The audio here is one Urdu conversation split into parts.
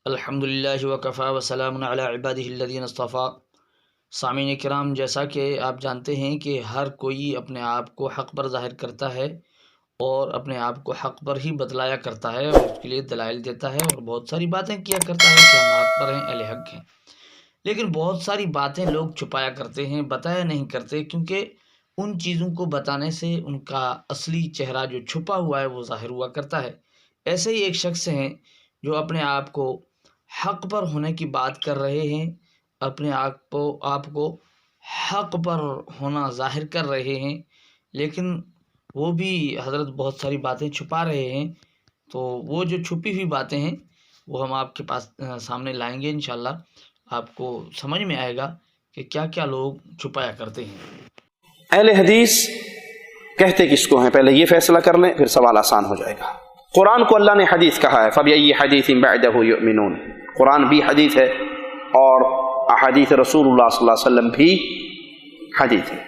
الحمد للہ وکفا وسلام علی عبادہ الذین اصطفیٰ۔ سامعین کرام، جیسا کہ آپ جانتے ہیں کہ ہر کوئی اپنے آپ کو حق پر ظاہر کرتا ہے اور اپنے آپ کو حق پر ہی بتلایا کرتا ہے اور اس کے لیے دلائل دیتا ہے اور بہت ساری باتیں کیا کرتا ہے کہ ہم حق پر ہیں، اہل حق ہیں۔ لیکن بہت ساری باتیں لوگ چھپایا کرتے ہیں، بتایا نہیں کرتے، کیونکہ ان چیزوں کو بتانے سے ان کا اصلی چہرہ جو چھپا ہوا ہے وہ ظاہر ہوا کرتا ہے۔ ایسے ہی ایک شخص ہیں جو اپنے آپ کو حق پر ہونے کی بات کر رہے ہیں، اپنے آپ کو حق پر ہونا ظاہر کر رہے ہیں، لیکن وہ بھی حضرت بہت ساری باتیں چھپا رہے ہیں۔ تو وہ جو چھپی ہوئی باتیں ہیں وہ ہم آپ کے پاس سامنے لائیں گے انشاءاللہ۔ آپ کو سمجھ میں آئے گا کہ کیا کیا لوگ چھپایا کرتے ہیں۔ اہل حدیث کہتے کس کو ہیں، پہلے یہ فیصلہ کر لیں، پھر سوال آسان ہو جائے گا۔ قرآن کو اللہ نے حدیث کہا ہے، فَبِأَيِّ حَدِيثٍ بَعْدَهُ يُؤْمِنُونَ۔ قرآن بھی حدیث ہے اور احادیث رسول اللہ صلی اللہ علیہ وسلم بھی حدیث ہے۔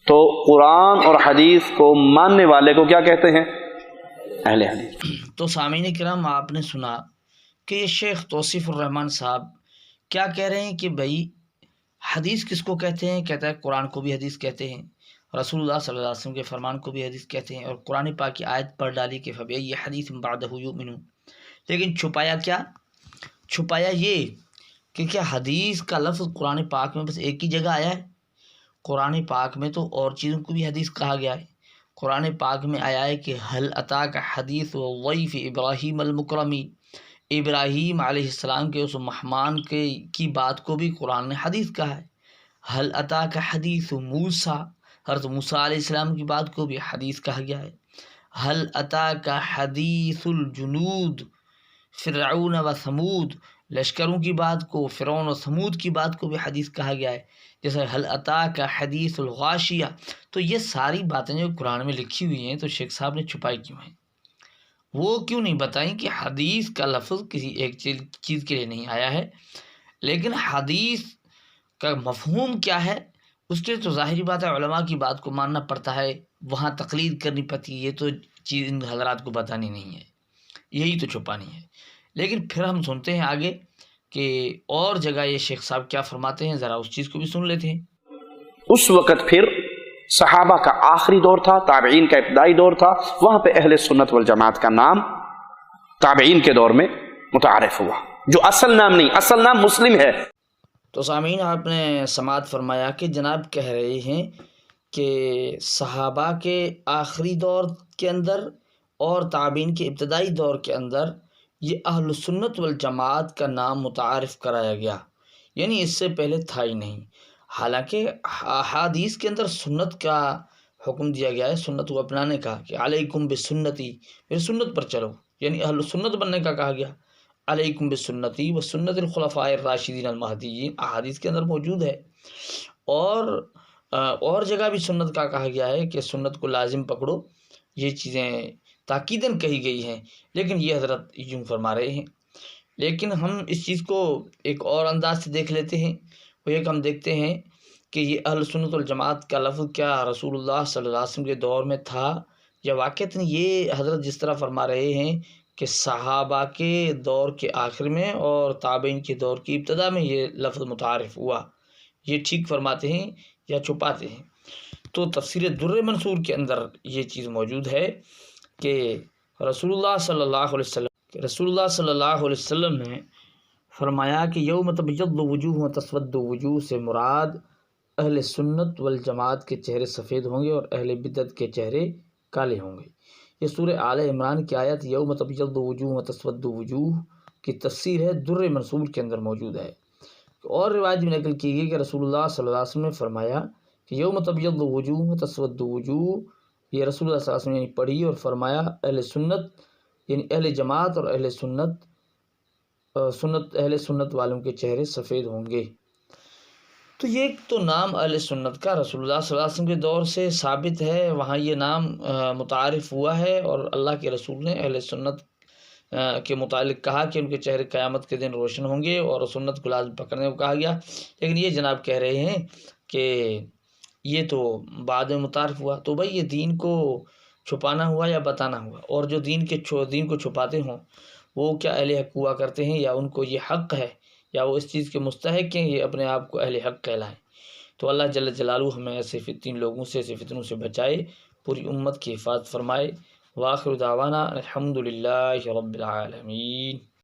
تو قرآن اور حدیث کو ماننے والے کو کیا کہتے ہیں؟ اہل حدیث۔ تو سامعین کرام، آپ نے سنا کہ یہ شیخ توصیف الرحمن صاحب کیا کہہ رہے ہیں کہ بھائی حدیث کس کو کہتے ہیں؟ کہتا ہے قرآن کو بھی حدیث کہتے ہیں، رسول اللہ صلی اللہ علیہ وسلم کے فرمان کو بھی حدیث کہتے ہیں، اور قرآن پاک کی آیت پڑھ ڈالی کہ فَبِأَيِّ حَدِيثٍ بَعْدَهُ يُؤْمِنُونَ۔ لیکن چھپایا کیا؟ چھپایا یہ کہ کیا حدیث کا لفظ قرآن پاک میں بس ایک ہی جگہ آیا ہے؟ قرآن پاک میں تو اور چیزوں کو بھی حدیث کہا گیا ہے۔ قرآن پاک میں آیا ہے کہ هَلْ أَتَاكَ حَدِيثُ ضَيْفِ إِبْرَاهِيمَ الْمُكْرَمِ، ابراہیم علیہ السلام کے اس مہمان کی بات کو بھی قرآن نے حدیث کہا ہے۔ هَلْ أَتَاكَ حَدِيثُ مُوسَىٰ، حضرت موسیٰ علیہ السلام کی بات کو بھی حدیث کہا گیا ہے۔ هَلْ أَتَاكَ حَدِيثُ الْجُنُودِ، فرعون و ثمود، لشکروں کی بات کو، فرعون و ثمود کی بات کو بھی حدیث کہا گیا ہے۔ جیسے هَلْ أَتَاكَ حَدِيثُ الْغَاشِيَةِ۔ تو یہ ساری باتیں جو قرآن میں لکھی ہوئی ہیں تو شیخ صاحب نے چھپائی کیوں ہیں؟ وہ کیوں نہیں بتائیں کہ حدیث کا لفظ کسی ایک چیز کے لیے نہیں آیا ہے، لیکن حدیث کا مفہوم کیا ہے اس کے لیے تو ظاہری بات ہے علماء کی بات کو ماننا پڑتا ہے، وہاں تقلید کرنی پڑتی ہے۔ یہ تو چیز ان حضرات کو بتانی نہیں ہے، یہی تو چھپانی ہے۔ لیکن پھر ہم سنتے ہیں آگے کہ اور جگہ یہ شیخ صاحب کیا فرماتے ہیں، ذرا اس چیز کو بھی سن لیتے ہیں۔ اس وقت پھر صحابہ کا آخری دور تھا، تابعین کا ابتدائی دور تھا، وہاں پہ اہل سنت والجماعت کا نام تابعین کے دور میں متعارف ہوا، جو اصل نام نہیں، اصل نام مسلم ہے۔ تو سامعین، آپ نے سماعت فرمایا کہ جناب کہہ رہے ہیں کہ صحابہ کے آخری دور کے اندر اور تابعین کے ابتدائی دور کے اندر یہ اہل سنت والجماعت کا نام متعارف کرایا گیا، یعنی اس سے پہلے تھا ہی نہیں۔ حالانکہ احادیث کے اندر سنت کا حکم دیا گیا ہے، سنت کو اپنانے کا، کہ علیکم بسنتی، میری سنت پر چلو، یعنی اہل سنت بننے کا کہا گیا۔ علیکم بسنتی و سنت الخلفاء الراشدین المہدیین احادیث کے اندر موجود ہے، اور جگہ بھی سنت کا کہا گیا ہے کہ سنت کو لازم پکڑو، یہ چیزیں تاکیداً کہی گئی ہیں۔ لیکن یہ حضرت یوں فرما رہے ہیں، لیکن ہم اس چیز کو ایک اور انداز سے دیکھ لیتے ہیں۔ وہ ایک ہم دیکھتے ہیں کہ یہ اہل سنت والجماعت کا لفظ کیا رسول اللہ صلی اللہ علیہ وسلم کے دور میں تھا، یا واقعتاً یہ حضرت جس طرح فرما رہے ہیں کہ صحابہ کے دور کے آخر میں اور تابعین کے دور کی ابتدا میں یہ لفظ متعارف ہوا، یہ ٹھیک فرماتے ہیں یا چھپاتے ہیں؟ تو تفسیر در منصور کے اندر یہ چیز موجود ہے کہ رسول اللہ صلی اللہ علیہ وسلم نے فرمایا کہ یوم تبیض وجوہ و تسود وجوہ سے مراد اہل سنت والجماعت کے چہرے سفید ہوں گے اور اہل بدعت کے چہرے کالے ہوں گے۔ یہ سورہ آل عمران کی آیت یوم تبیض وجوہ و تسود وجوہ کی تفسیر ہے، در منصور کے اندر موجود ہے۔ اور روایت میں نقل کی گئی کہ رسول اللہ صلی اللہ علیہ وسلم نے فرمایا کہ یوم تبیض وجوہ و تسود وجوہ، یہ رسول اللہ صلی اللہ علیہ وسلم نے پڑھی اور فرمایا اہل سنت یعنی اہل جماعت اور اہل سنت والوں کے چہرے سفید ہوں گے۔ تو یہ تو نام اہل سنت کا رسول اللہ صلی اللہ علیہ وسلم کے دور سے ثابت ہے، وہاں یہ نام متعارف ہوا ہے، اور اللہ کے رسول نے اہل سنت کے متعلق کہا کہ ان کے چہرے قیامت کے دن روشن ہوں گے اور سنت کو لازم پکڑنے کو کہا گیا۔ لیکن یہ جناب کہہ رہے ہیں کہ یہ تو بعد میں متعارف ہوا۔ تو بھائی یہ دین کو چھپانا ہوا یا بتانا ہوا، اور جو دین کو چھپاتے ہوں وہ کیا اہل حق ہوا کرتے ہیں، یا ان کو یہ حق ہے، یا وہ اس چیز کے مستحق ہیں یہ اپنے آپ کو اہل حق کہلائیں۔ تو اللہ جل جلالہ ہمیں ایسے فتن لوگوں سے، ایسے فتنوں سے بچائے، پوری امت کی حفاظت فرمائے۔ وآخر دعوانا الحمد للہ رب العالمین۔